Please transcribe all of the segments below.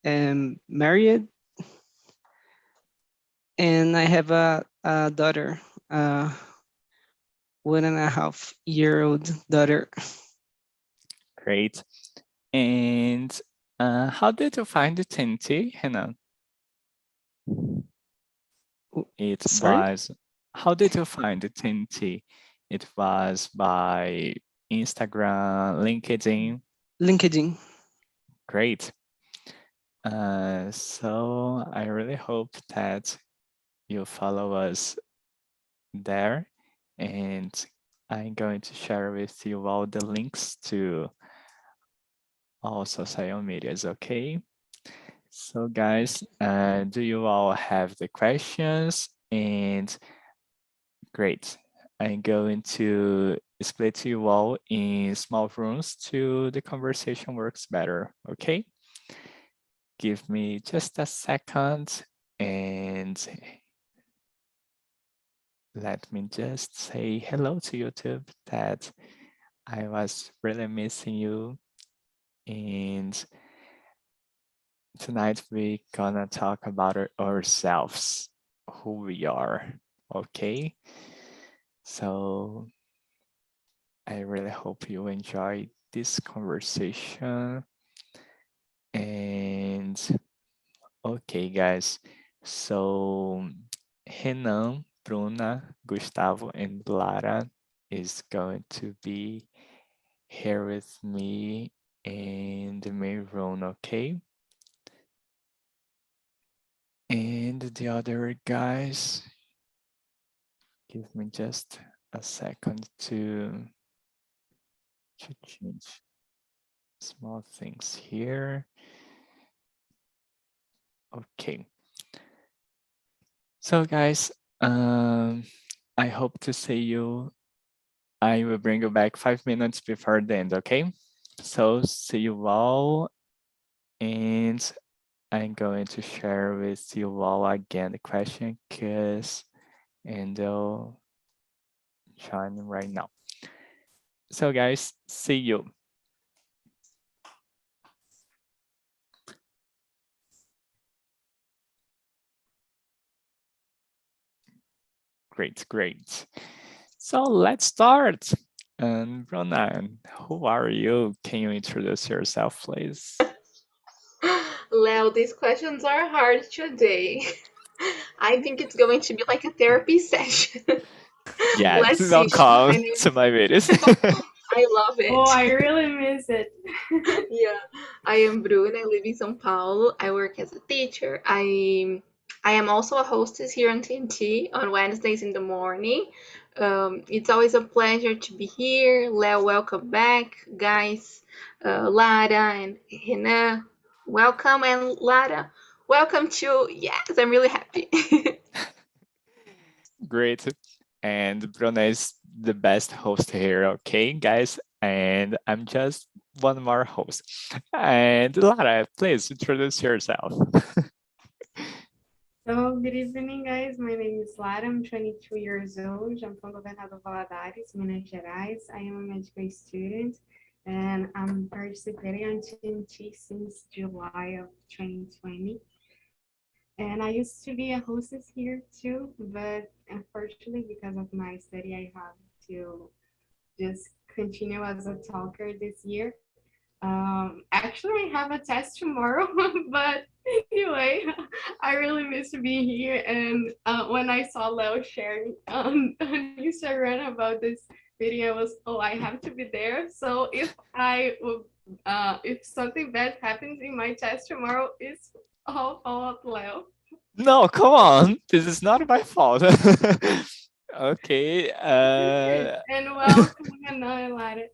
am married, and I have a daughter, 1.5-year-old daughter. Great. And how did you find the TNT, Hannah? It Sorry? was, how did you find the TNT? It was by Instagram, LinkedIn. LinkedIn. Great. So I really hope that you follow us there, and I'm going to share with you all the links to all social medias, okay? So guys, do you all have the questions? And great. I'm going to split you all in small rooms to the conversation works better, okay? Give me just a second and let me just say hello to YouTube that I was really missing you. And tonight we're gonna talk about ourselves, who we are, okay? So I really hope you enjoy this conversation. And okay, guys. So Renan, Bruna, Gustavo, and Lara is going to be here with me in the main room, okay? And the other guys, give me just a second to change small things here. Okay. So guys, I hope to see you. I will bring you back 5 minutes before the end, okay? So see you all, and I'm going to share with you all again the question, and they'll join right now. So guys, see you. Great. So let's start. And Bruna, who are you? Can you introduce yourself, please? Leo, these questions are hard today. I think it's going to be like a therapy session. Yeah, Let's see. welcome My name to my videos. I love it. Oh, I really miss it. Yeah, I am Bruna. I live in São Paulo. I work as a teacher. I am also a hostess here on TNT on Wednesdays in the morning. It's always a pleasure to be here. Leo, welcome back, guys. Lara and Renan, welcome, and Lara, welcome to. Yes, I'm really happy. Great. And Bruna is the best host here, okay, guys? And I'm just one more host. And Lara, please introduce yourself. So, good evening, guys. My name is Lara. I'm 22 years old. I'm from Governador Valadares, Minas Gerais. I am a medical student, and I'm participating on TNT since July of 2020. And I used to be a hostess here too, but unfortunately, because of my study, I have to just continue as a talker this year. Actually, I have a test tomorrow, but anyway, I really miss being here. And when I saw Leo sharing on Instagram about this video, I was, oh, I have to be there. So if something bad happens in my test tomorrow, it's all fault of Leo. No, come on. This is not my fault. Okay. And welcome, Hannah and Lara.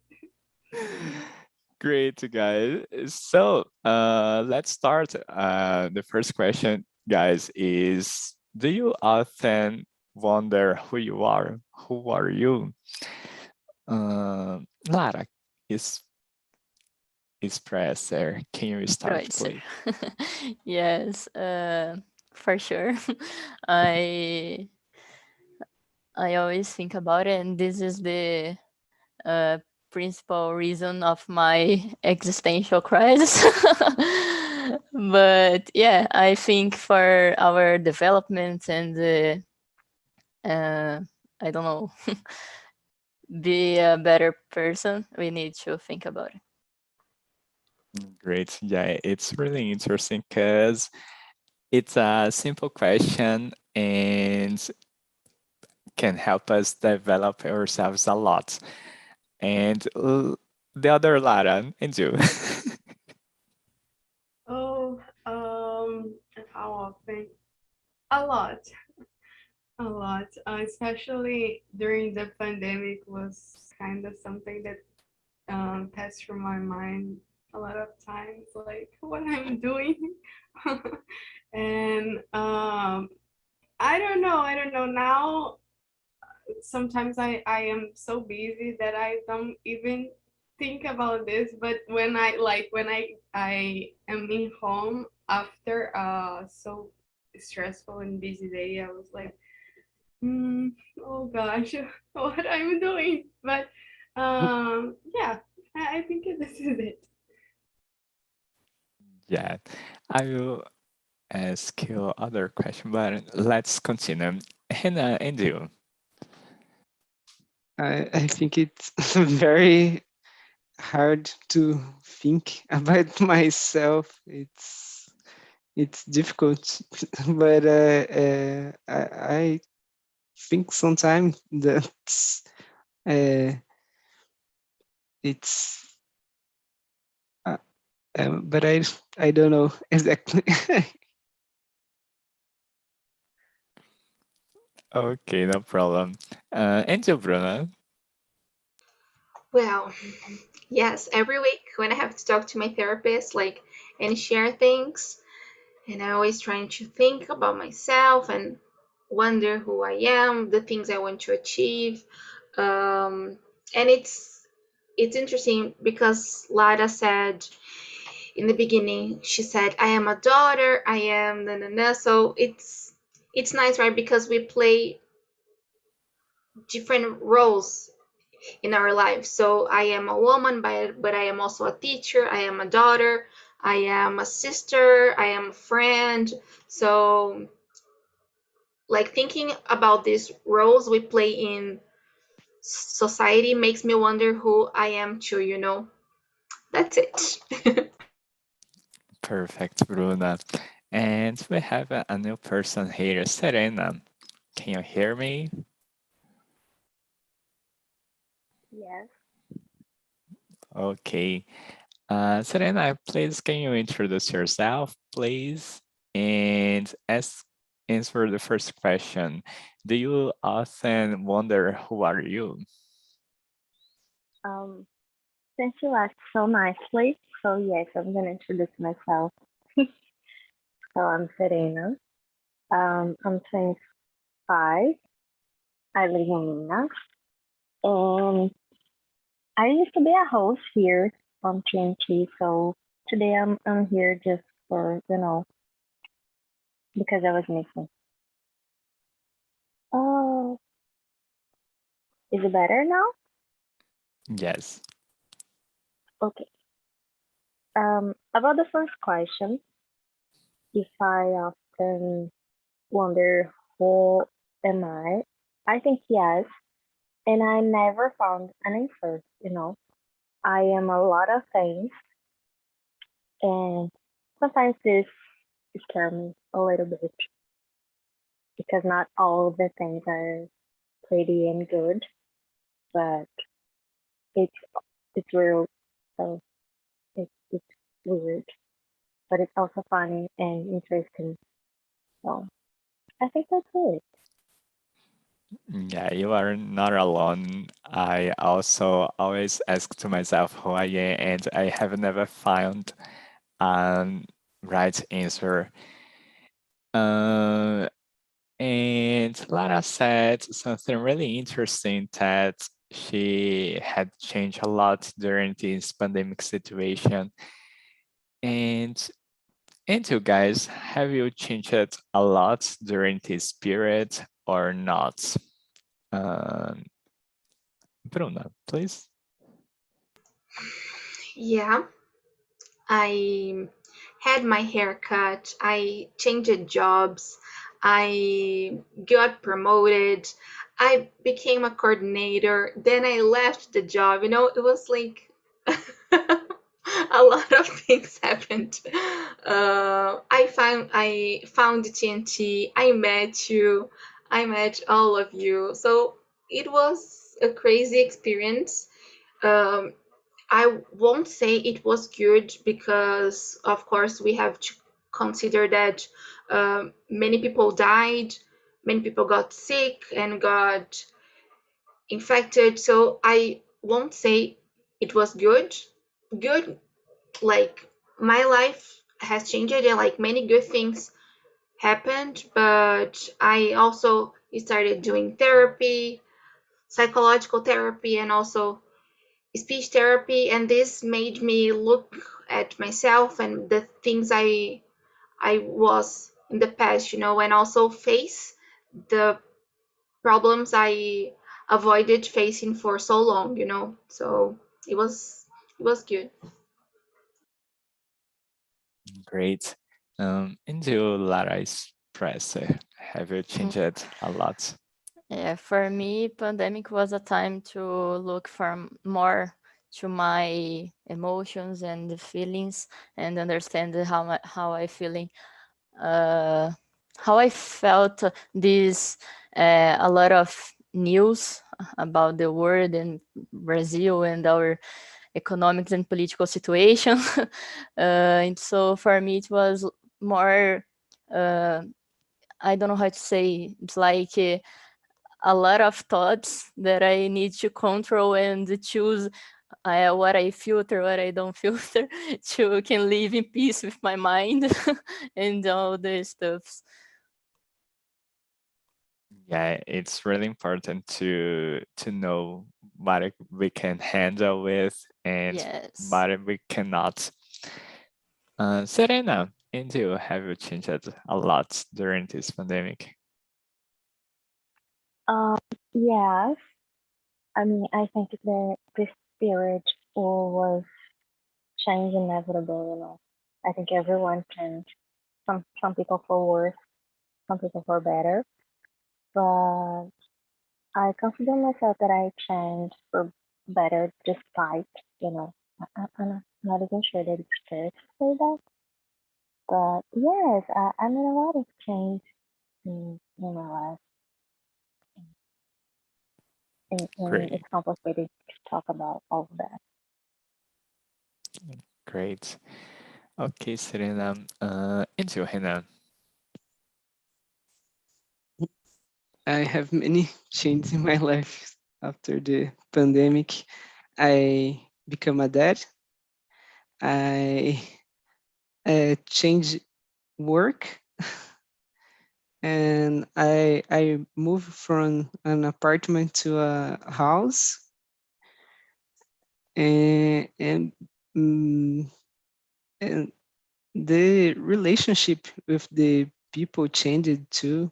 Great, guys. So let's start. The first question, guys, is do you often wonder who you are? Who are you? Lara is presser. Can you start, Right. please? Yes, for sure. I I always think about it, and this is the principal reason of my existential crisis. But yeah, I think for our development and I don't know, be a better person, we need to think about it. Great. Yeah, it's really interesting because it's a simple question and can help us develop ourselves a lot. And the other Lara, and you. Oh, how often? A lot, a lot. Especially during the pandemic was kind of something that passed through my mind a lot of times, like what I'm doing. And I don't know now. Sometimes I am so busy that I don't even think about this. But when I am in home after a so stressful and busy day, I was like, oh gosh, what I'm doing. But yeah, I think this is it. Yeah, I will ask you other question, but let's continue. Hannah, and you. I think it's very hard to think about myself. It's difficult, but I think sometimes that uh, it's but I don't know exactly. Okay, no problem. And you, Bruna. Well, yes, every week when I have to talk to my therapist, like, and share things, and I always trying to think about myself and wonder who I am, the things I want to achieve. And it's interesting because Lara said in the beginning, she said, I am a daughter, I am na na na. So it's nice, right? Because we play different roles in our life. So I am a woman, but I am also a teacher, I am a daughter, I am a sister, I am a friend. So like thinking about these roles we play in society makes me wonder who I am too, you know. That's it. Perfect, Bruna. And we have a new person here, Serena. Can you hear me? Yes. Okay. Serena, please can you introduce yourself, please? And answer the first question. Do you often wonder who are you? Um, since you asked so nicely, so yes, I'm gonna introduce myself. So I'm Serena. I'm 25. I live in Minas, and I used to be a host here on TNT. So today I'm here just for because I was missing. Oh, is it better now? Yes. Okay. About the first question, if I often wonder who am I think yes, and I never found an answer. I am a lot of things, and sometimes this scares me a little bit because not all the things are pretty and good, but it's it's real, so it's weird, but it's also funny and interesting. So I think that's it. Yeah, you are not alone. I also always ask to myself who I am, and I have never found a right answer. Uh, and Lara said something really interesting that she had changed a lot during this pandemic situation. And you guys, have you changed a lot during this period or not? Um, Bruna, please. Yeah, I had my hair cut, I changed jobs, I got promoted, I became a coordinator, then I left the job. It was like a lot of things happened. I found the TNT. I met you. I met all of you. So it was a crazy experience. Um, I won't say it was good because, of course, we have to consider that many people died, many people got sick and got infected. So I won't say it was good. Good, like my life has changed and like many good things happened, but I also started doing therapy, psychological therapy, and also speech therapy, and this made me look at myself and the things I was in the past, and also face the problems I avoided facing for so long. So it was good. Great. Into Lara Express, have you changed it a lot? Yeah, for me, pandemic was a time to look for more to my emotions and the feelings and understand how I feeling, uh, how I felt this a lot of news about the world and Brazil and our economics and political situation. And so for me, it was more. I don't know how to say. It's like a lot of thoughts that I need to control and choose what I filter, what I don't filter, to can live in peace with my mind and all the stuffs. Yeah, it's really important to know what we can handle with and Yes. what we cannot. Serena, into have you changed a lot during this pandemic? Um, yes. I mean, I think the spirit was change inevitable, I think everyone changed. Some people for worse, some people for better. But I consider myself that I changed for better despite, I'm not even sure that it's fair to say that. But yes, I made a lot of change in my life. And Great, it's complicated to talk about all of that. great. Okay, Serena, into Hannah. I have many changes in my life after the pandemic. I become a dad. I change work, and I moved from an apartment to a house, and mm, and the relationship with the people changed too,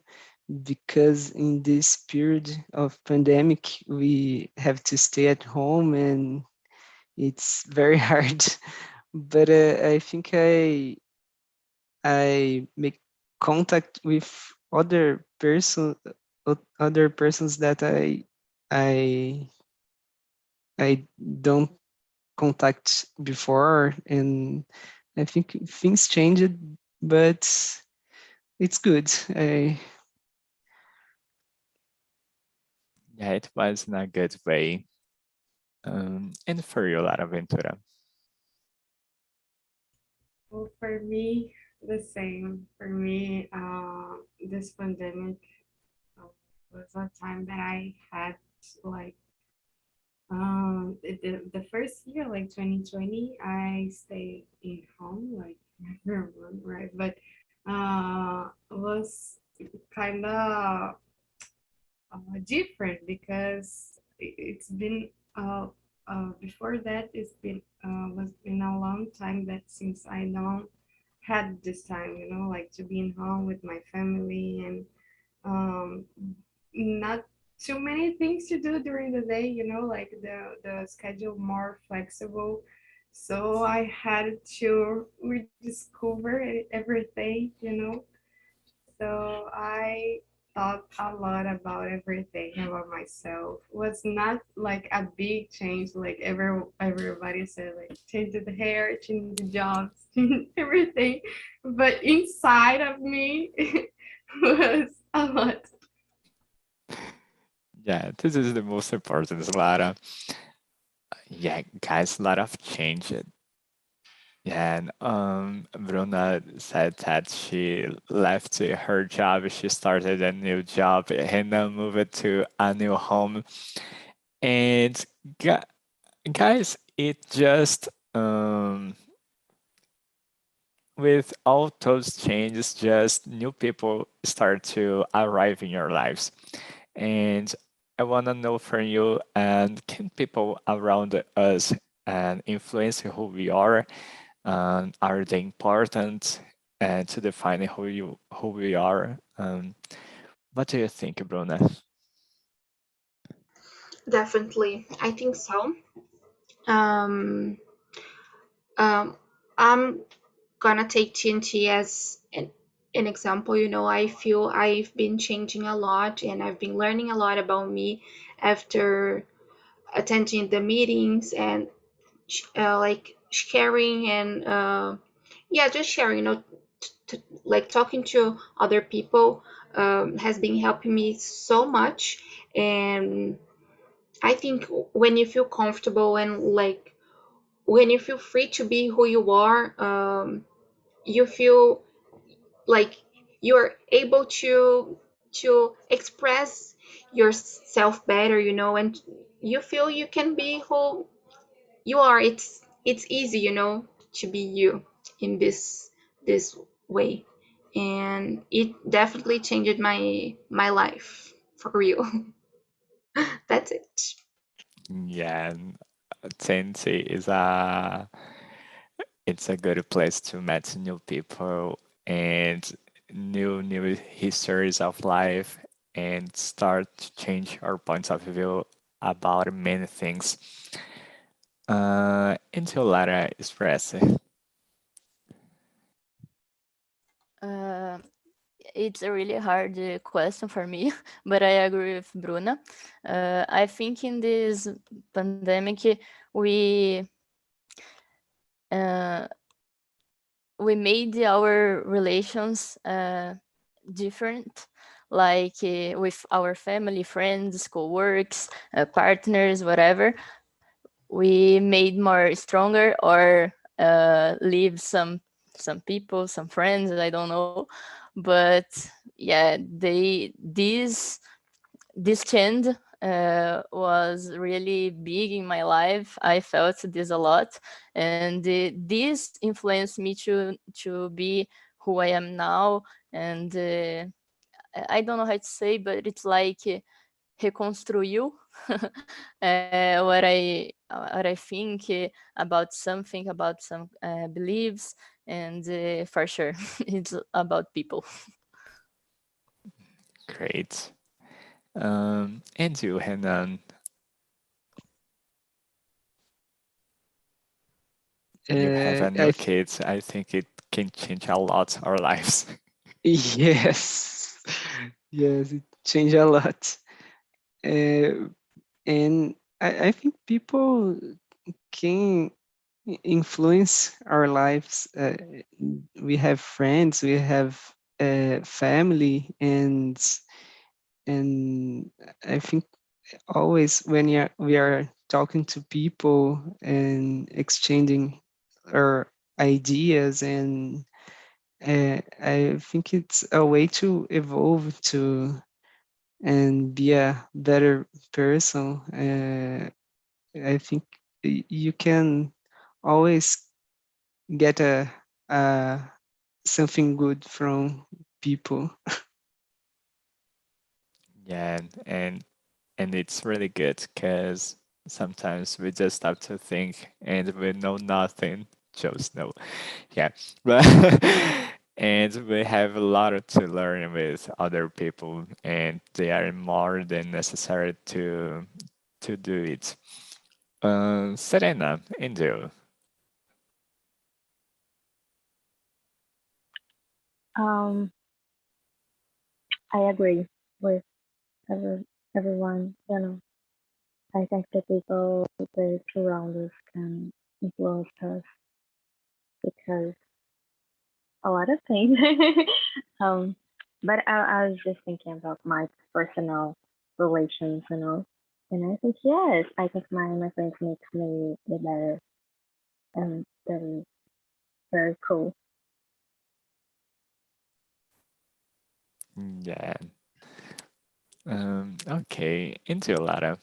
because in this period of pandemic we have to stay at home and it's very hard. But I think I make contact with other persons that I I don't contact before, and I think things changed, but it's good. Yeah, it was in a good way. And for you, Lara Ventura. Well, for me, the same. For me, this pandemic uh, was a time that I had like the first year, like 2020, I stayed in home, like everyone, right? But it was kind of different because it's been before that it's been was been a long time that since I don't had this time, like to be in home with my family and um, not too many things to do during the day, like the schedule more flexible. So I had to rediscover everything, you know. So I thought a lot about everything about myself. It was not like a big change, like everybody said, like change the hair, change the jobs, change everything. But inside of me was a lot. Yeah, this is the most important, Lara. Yeah, guys, a lot of change. Yeah, and Bruna said that she left her job, she started a new job, and now moved to a new home. And guys, it just with all those changes, just new people start to arrive in your lives. And I want to know from you, and can people around us and influence who we are? Are they important to define who we are? What do you think, Bruna? Definitely, I think so. Um, um, I'm gonna take TNT as an example. You know, I feel I've been changing a lot and I've been learning a lot about me after attending the meetings and like sharing and yeah, just sharing. You know, like talking to other people has been helping me so much. And I think when you feel comfortable and like when you feel free to be who you are, you feel like you're able to express yourself better, you know, and you feel you can be who you are. It's easy, you know, to be you in this way, and it definitely changed my life for real. That's it. Yeah, Tennessee is it's a good place to meet new people and new histories of life and start to change our points of view about many things. Into Lara express. Uh, it's a really hard question for me, but I agree with Bruna. I think in this pandemic, we uh, we made our relations different, like with our family, friends, co-works, partners, whatever. We made more stronger or leave some people, some friends, I don't know. But yeah, this change was really big in my life. I felt this a lot, and this influenced me to be who I am now. And I don't know how to say, but it's like reconstruiu what I think about something, about some beliefs, and for sure, it's about people. Great. And you, Henan, you have a I new kids. I think it can change a lot our lives. yes, yes, it changed a lot. Uh, and I think people can influence our lives. We have friends, we have family, and I think always when we are talking to people and exchanging our ideas, and I think it's a way to evolve to and be a better person. I think you can always get a something good from people. Yeah, and it's really good because sometimes we just have to think and we know nothing, just know. Yeah, but and we have a lot to learn with other people, and they are more than necessary to do it. Serena, Angel, Um, I agree with everyone. I think the people that surround us can influence us because a lot of things. um, but I was just thinking about my personal relations, and I think yes, I think my friends make me a better and they're very cool. Yeah. Okay. Into Lara.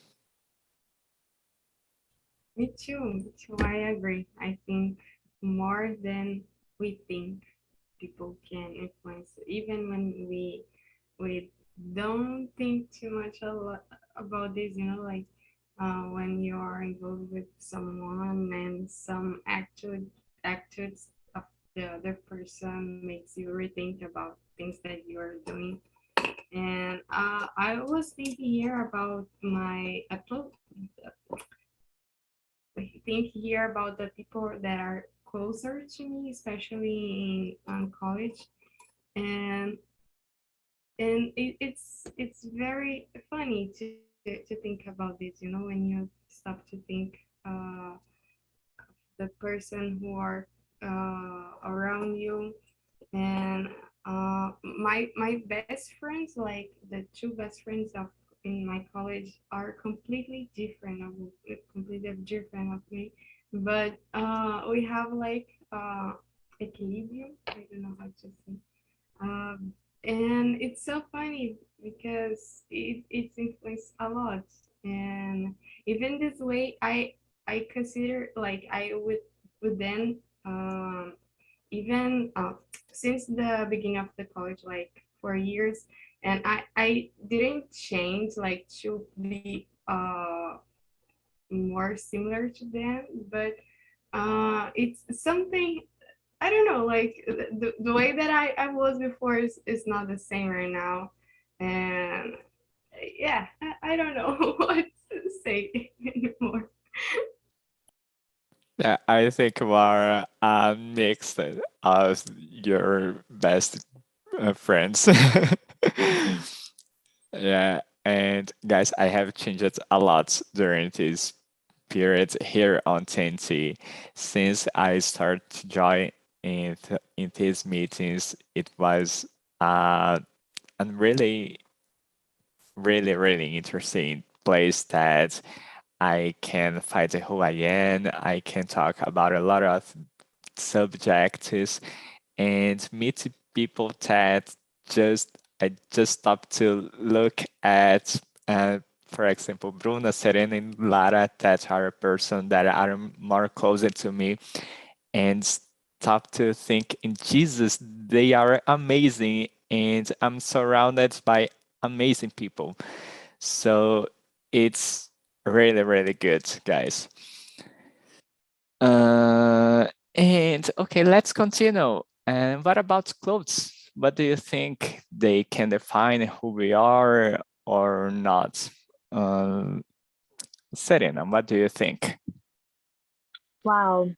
Me too. Me too. I agree. I think more than we think people can influence, even when we don't think too much about this. Like when you are involved with someone and some actions of the other person makes you rethink about things that you are doing. And I was thinking here about think here about the people that are closer to me, especially in college, and it's very funny to think about this. When you stop to think the person who are around you, and my best friends, like the two best friends of in my college, are completely different of me, but we have like equilibrium. I don't know how to say. Um, and it's so funny because it's influenced a lot. And even this way, I consider like I would then even since the beginning of the college, like 4 years, and I didn't change like to be more similar to them, but it's something. I don't know, like the way that I was before is not the same right now. And yeah, I don't know what to say anymore. Yeah, I think we're a mix of your best friends. Yeah, and guys, I have changed a lot during this period here on TNT. Since I started to join in these meetings, it was a really interesting place that I can find who I am. I can talk about a lot of subjects and meet people that I just stop to look at. For example, Bruna, Serena, and Lara, that are a person that are more closer to me, and stop to think in Jesus. They are amazing, and I'm surrounded by amazing people. So it's really good, guys. Uh, and okay, let's continue. And what about clothes? What do you think they can define who we are or not? Serena, what do you think? Wow,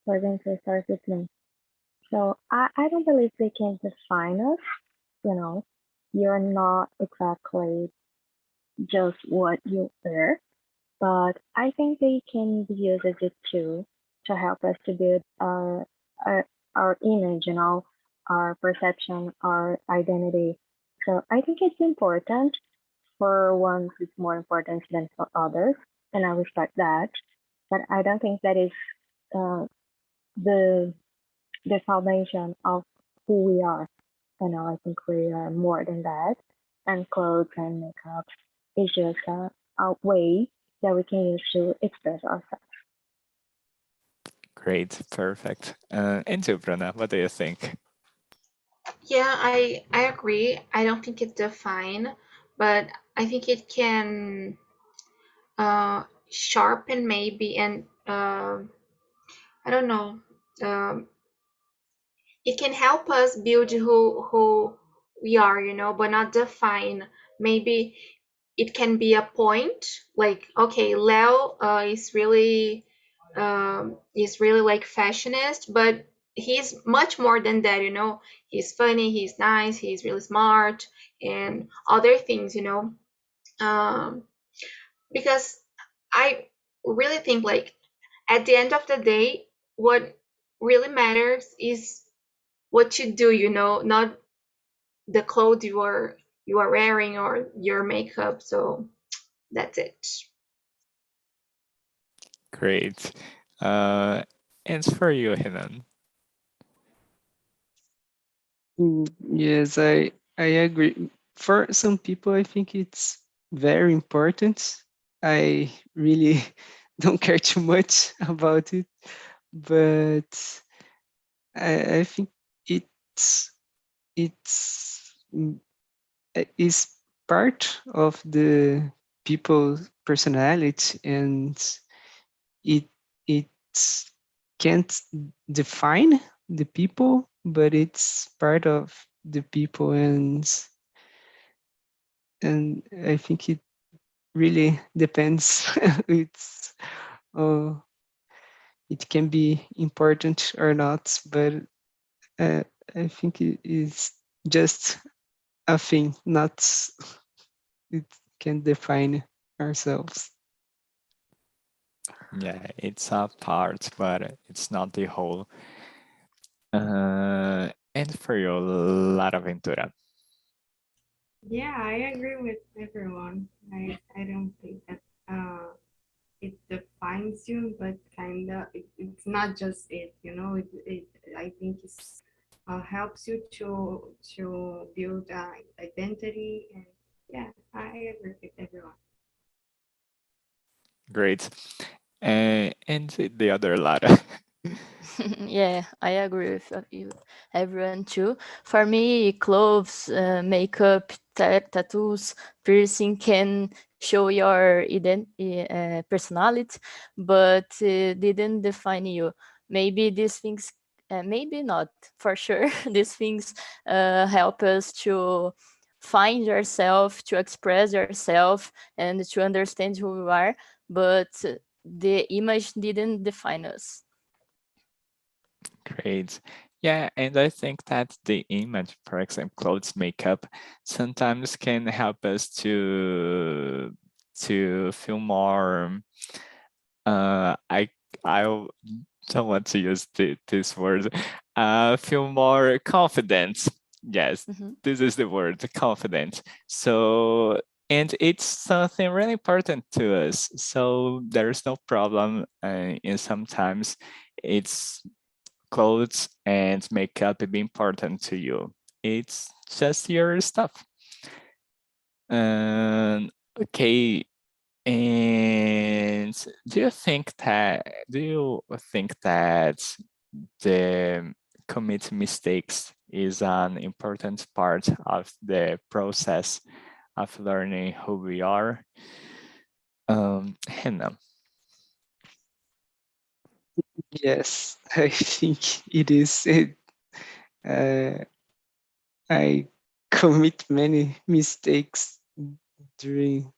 we're going to start with me. So I don't believe they can define us. You know, you're not exactly just what you wear, but I think they can be used as a tool to help us to build our image, our perception, our identity. So I think it's important for one it's more important than for others, and I respect that. But I don't think that is uh, the the foundation of who we are. I think we are more than that, and clothes and makeup is just a way that we can use to express ourselves. Great, perfect. And you, Bruna, what do you think? Yeah, I agree. I don't think it's defined, but I think it can sharpen maybe, and I don't know. Um, it can help us build who we are, but not define. Maybe it can be a point, like, okay, Leo is really like fashionist, but he's much more than that, you know. He's funny, he's nice, he's really smart, and other things, you know. Because I really think, like, at the end of the day, what really matters is what you do, you know, not the clothes you are wearing or your makeup. So that's it. Great. And for you, Henan. Yes, I agree. For some people, I think it's very important. I really don't care too much about it, but I think it's it's is part of the people's personality, and it it can't define the people, but it's part of the people, and I think it really depends. It's uh, it can be important or not, but uh, I think it is just a thing, not it can define ourselves. Yeah, it's a part, but it's not the whole. And for you, Lara Ventura. Yeah, I agree with everyone. I don't think that it defines you, but kind of it's not just it, you know. It I think it's helps you to build identity, and yeah, I agree with everyone. Great. And the other Lara. Yeah, I agree with you, everyone too. For me, clothes, makeup, tattoos, piercing can show your personality, but didn't define you. Maybe these things, maybe not for sure. These things help us to find yourself, to express yourself, and to understand who you are. But the image didn't define us. Great. Yeah, and I think that the image, for example, clothes, makeup, sometimes can help us to feel more. I don't want to use this word. Feel more confident. Yes, Mhm. this is the word, confident. So, and it's something really important to us. So there's no problem. And sometimes it's clothes and makeup be important to you. It's just your stuff. Okay. And do you think that the commit mistakes is an important part of the process of learning who we are? Hannah. Yes, I think it is. Uh, I commit many mistakes during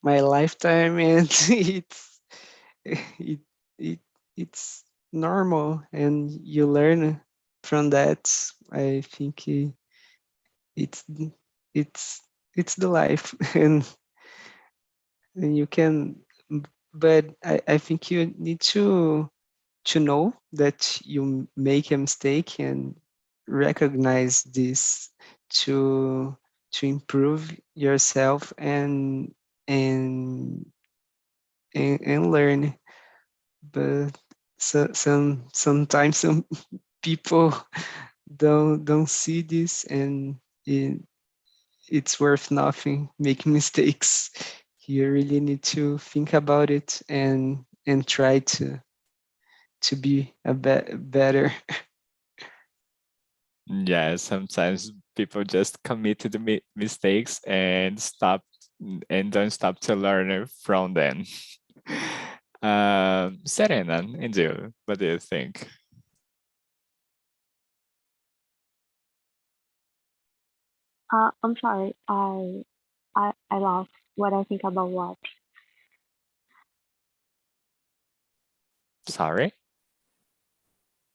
my lifetime, and it it it's normal, and you learn from that. I think it's it's it's the life, and you can. But I think you need to know that you make a mistake and recognize this to to improve yourself and and learn. But sometimes some people don't see this, and it's worth nothing making mistakes. You really need to think about it and try to be a better. Yeah, sometimes people just commit to the mistakes and don't stop to learn from them. Serena, and you, what do you think? I'm sorry. I lost what I think about what. Sorry?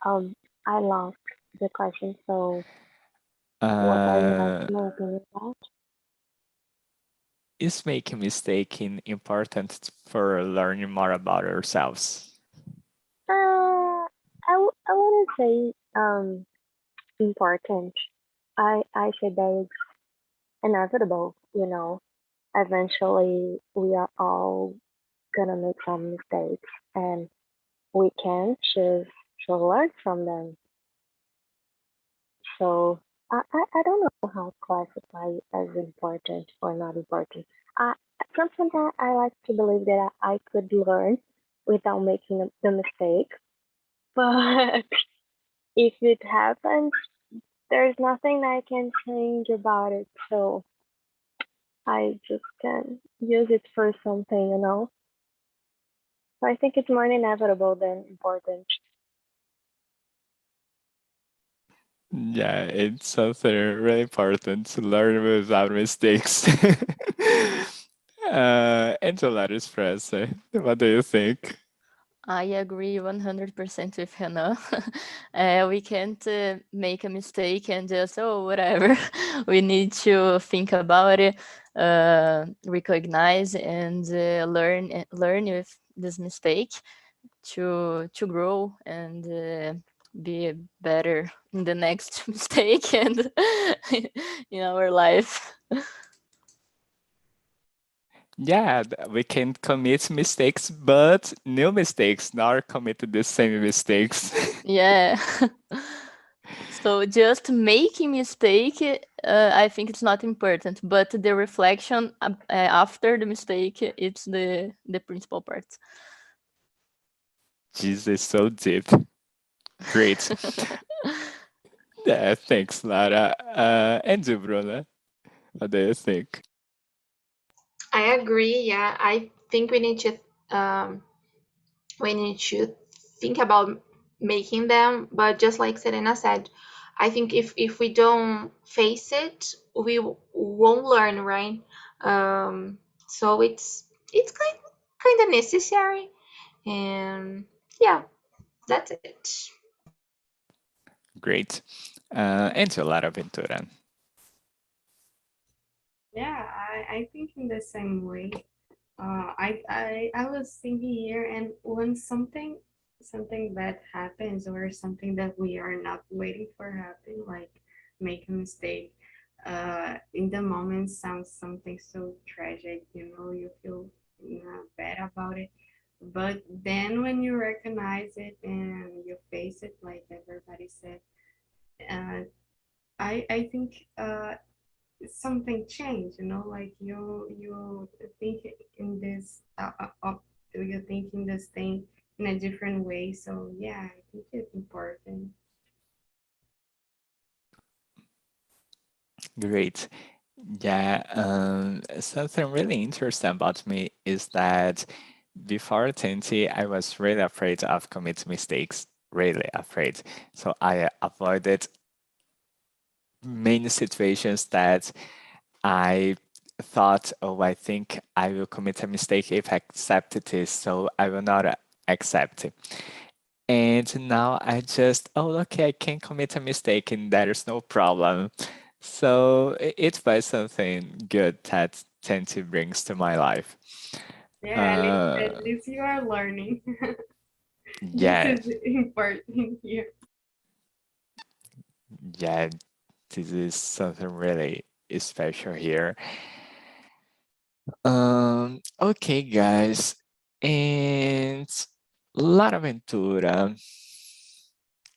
Um, I lost the question. So what are you Uh, asking my opinion about? is making mistaking important for learning more about ourselves? I wouldn't say important. I say that it's inevitable. Eventually we are all gonna make some mistakes, and we can choose to learn from them. So I don't know how to classify as important or not important. I Sometimes I like to believe that I could learn without making the mistake, but if it happens, there's nothing I can change about it. So I just can use it for something. So I think it's more inevitable than important. Yeah, it's something really important to learn without mistakes. Angela Espresso, what do you think? I agree 100% with Hannah. We can't make a mistake and just, oh, whatever. We need to think about it, recognize and learn with this mistake to grow and be better in the next mistake and in our life. Yeah, we can commit mistakes, but new mistakes, not commit the same mistakes. Yeah. So just making mistake, I think it's not important, but the reflection after the mistake, it's the principal part. Jesus, so deep. Great. Yeah, thanks, Lara. And you, Bruna, what do you think? I agree. Yeah, I think um, we need to think about making them. But just like Serena said, I think if we don't face it, we won't learn, right? So it's kind of necessary, and yeah, that's it. Great. And you, Lara Ventura. Yeah, I think in the same way. I was thinking here, and when something bad happens or something that we are not waiting for happen, like make a mistake, in the moment sounds something so tragic, you feel bad about it. But then when you recognize it and you face it, like everybody said, uh, I think something changed, like you think in this you think in this thing in a different way. So yeah, I think it's important. Great. Yeah, something really interesting about me is that before 20, I was really afraid of committing mistakes, really afraid. So I avoided many situations that I thought, oh, I think I will commit a mistake if I accept this, so I will not accept it. And now I just, oh, okay, I can commit a mistake and there's no problem. So it's by something good that Tenti brings to my life. Yeah, at Uh, least you are learning. This yeah, is important here. yeah, this is something really special here. Okay, guys, and Lara Ventura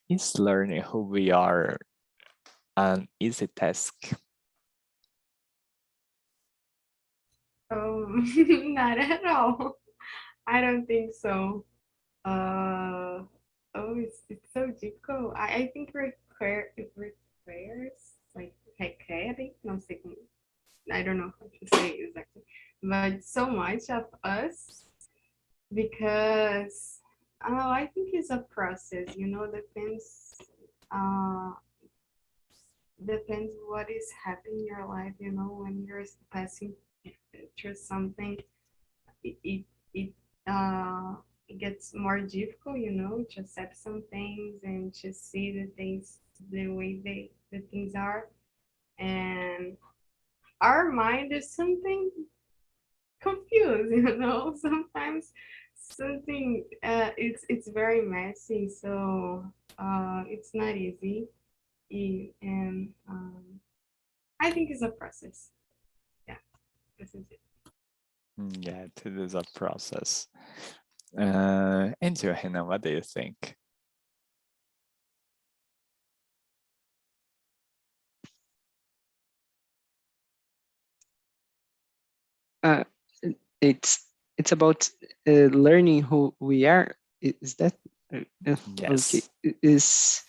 is learning who we are an easy task. Not at all. I don't think so. uh oh, it's so difficult. I think it requires like requerem, não sei como, I don't know how to say it exactly, but so much of us, because I think it's a process, uh, depends what is happening in your life, when you're passing through something, it, it, it it gets more difficult, to accept some things and to see the things the way the things are. And our mind is something confused, Sometimes something it's very messy, so it's not easy. And I think it's a process. Yeah, this is it. Yeah, it is a process. And you, Hannah, what do you think? Uh, it's it's about learning who we are. Is that okay? Yes. Is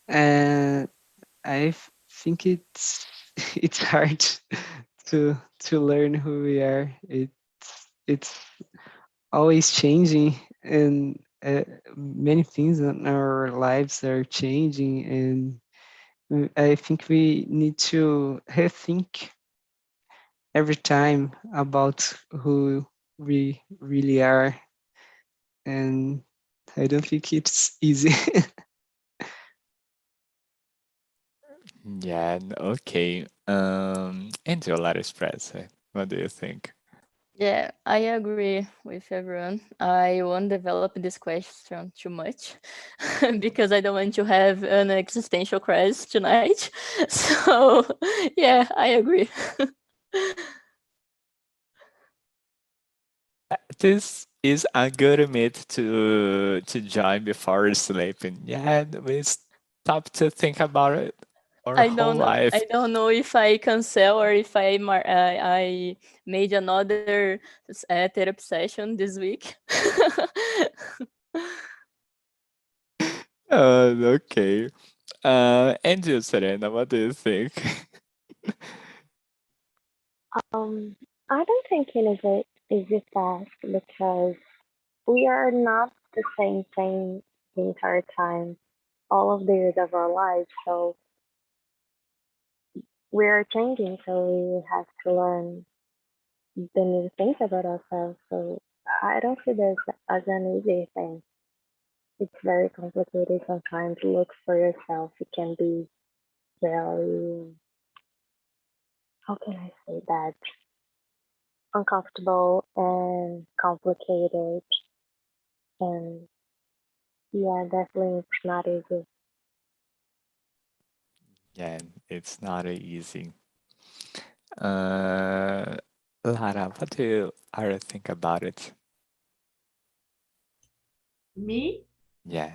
I think it's it's hard to learn who we are. It's always changing, and many things in our lives are changing, and I think we need to rethink every time about who we really are, and I don't think it's easy. Yeah, okay. And your latest express, what do you think? Yeah, I agree with everyone. I won't develop this question too much because I don't want to have an existential crisis tonight. So, yeah, I agree. This is a good myth to join before sleeping. Yeah, we stop to think about it our I whole don't know. life. I don't know if I cancel or if I made another therapy session this week. Okay. And you, Serena, what do you think? I don't think it is a easy task because we are not the same thing the entire time, all of the years of our lives. So we are changing, so we have to learn the new things about ourselves. So I don't see this as an easy thing. It's very complicated sometimes. Look for yourself. It can be very, how can I say that? Uncomfortable and complicated. And yeah, definitely it's not easy. Yeah, it's not easy. Uh, Lara, what do you are think about it? Me? Yeah,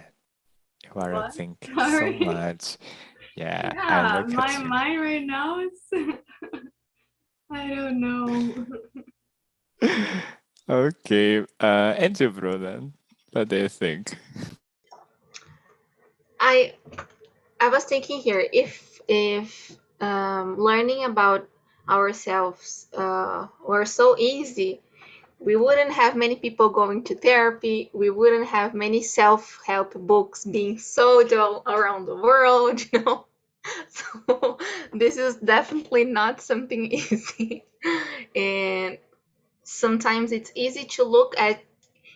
you are What? think so Sorry. much. Yeah, I Yeah, look my at you. mind right now is I don't know. Okay, and you, Bruno, what do you think? I I was thinking here if learning about ourselves were so easy, we wouldn't have many people going to therapy. We wouldn't have many self-help books being sold all around the world, So this is definitely not something easy. And sometimes it's easy to look at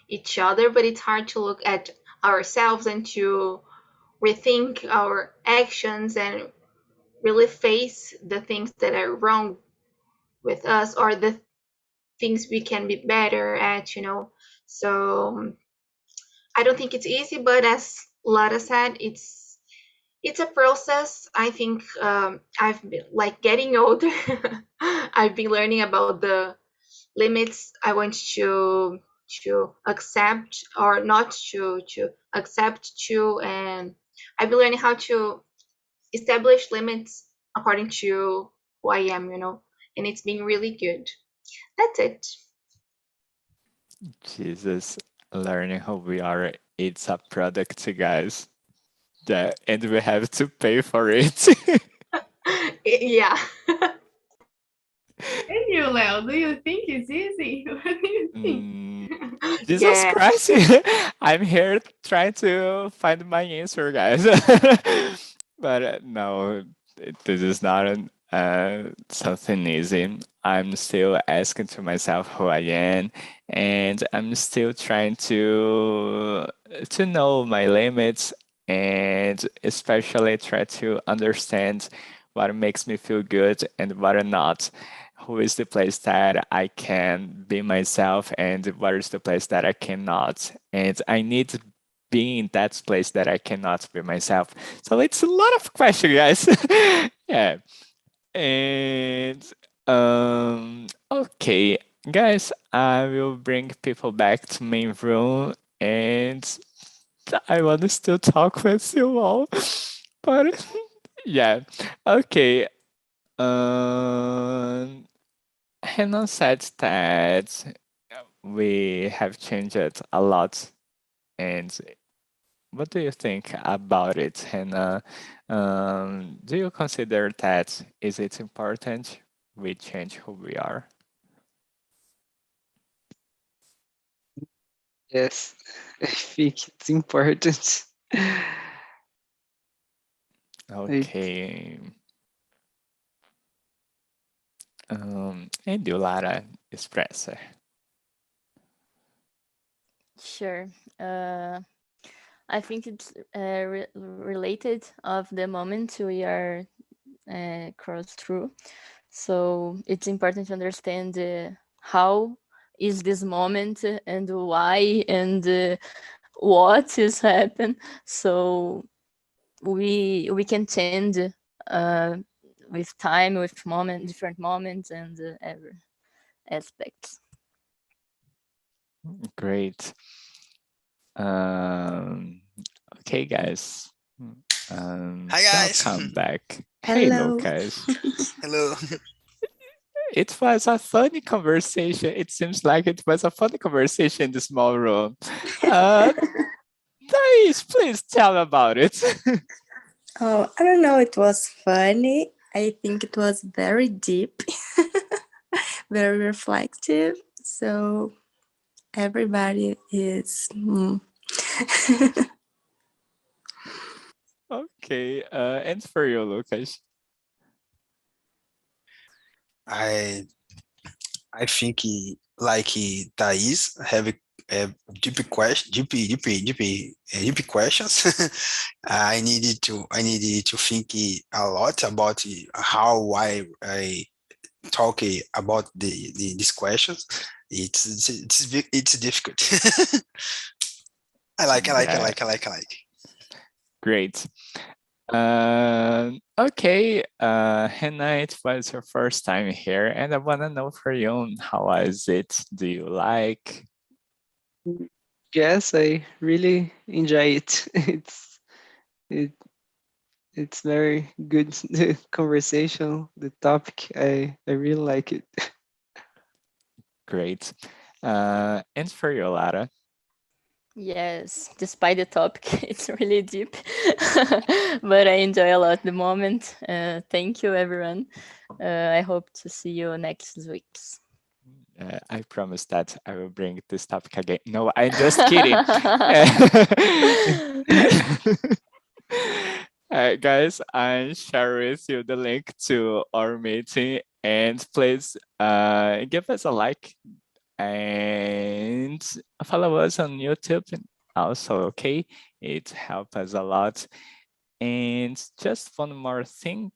each other, but it's hard to look at ourselves and to rethink our actions and really face the things that are wrong with us or the things we can be better at. So I don't think it's easy, but as Lara said, it's a process. I think I've been like getting older. I've been learning about the limits I want to accept or not to accept to, and I've been learning how to establish limits according to who I am, and it's been really good. That's it. Jesus, learning who we are, it's a product, guys. Yeah, and we have to pay for it. Yeah. And you, Leo, do you think it's easy? What do you think? Mm, Jesus Yeah. Christ, I'm here trying to find my answer, guys. But no, this is not something easy. I'm still asking to myself who I am, and I'm still trying to know my limits, and especially try to understand what makes me feel good and what not. Who is the place that I can be myself, and what is the place that I cannot? And I need to be in that place that I cannot be myself. So it's a lot of question, guys. Yeah. And okay, guys, I will bring people back to main room, and I want to still talk with you all, but yeah, okay. Um, Hannah said that we have changed it a lot, and what do you think about it, Hannah? Do you consider that is it important we change who we are? Yes, I think it's important. Like, Okay. And you, Lara, expressa. Sure. I think it's related of the moment we are cross through. So it's important to understand how is this moment and why and what is happen. So we can change uh, with time, with different moments and every aspects. Great. Okay, guys. Hi guys. Welcome back. Hey, Hello. Lucas. Hello. It was a funny conversation. It seems like it was a funny conversation in the small room. Thais, please tell about it. Oh, I don't know. It was funny. I think it was very deep, very reflective. So everybody is. Okay, and for you, Lucas. I think like Thais have deep question, deep questions. I needed to think a lot about how I talk about these questions. It's difficult. I like. Great. Okay, Hannah, it was your first time here, and I want to know for you, how was it? Do you like? yes, I really enjoy it. It it's very good the conversation, the topic. I really like it. Great. And for you, Lara? Yes, despite the topic, it's really deep, but I enjoy a lot the moment. Thank you, everyone. I hope to see you next week. I promise that I will bring this topic again. No, I'm just kidding. Guys, I share with you the link to our meeting, and please give us a like and follow us on YouTube also, okay? It helps us a lot. And just one more thing,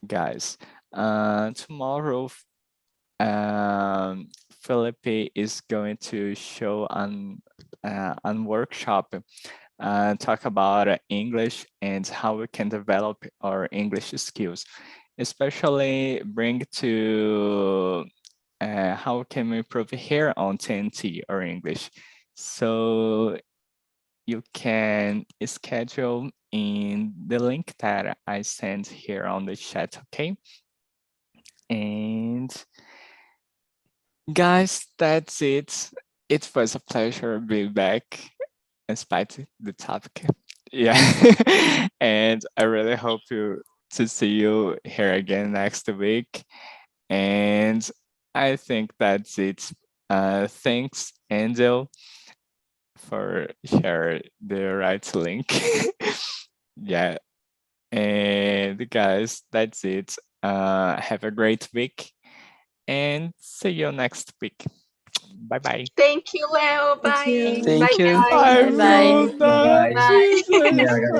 guys. Tomorrow, Felipe is going to show on workshop, talk about English and how we can develop our English skills, especially bring to how can we improve here on TNT or English. So you can schedule in the link that I sent here on the chat, okay? And guys, that's it. It was a pleasure being back despite the topic. Yeah. And I really hope to see you here again next week. And I think that's it. Thanks, Angel, for share the right link. Yeah. And guys, that's it. Have a great week and see you next week. Bye-bye. Thank you, Leo. Bye. you. Bye, Thank you. guys. Bye, Bye bye. Bruna. Bye. Jesus.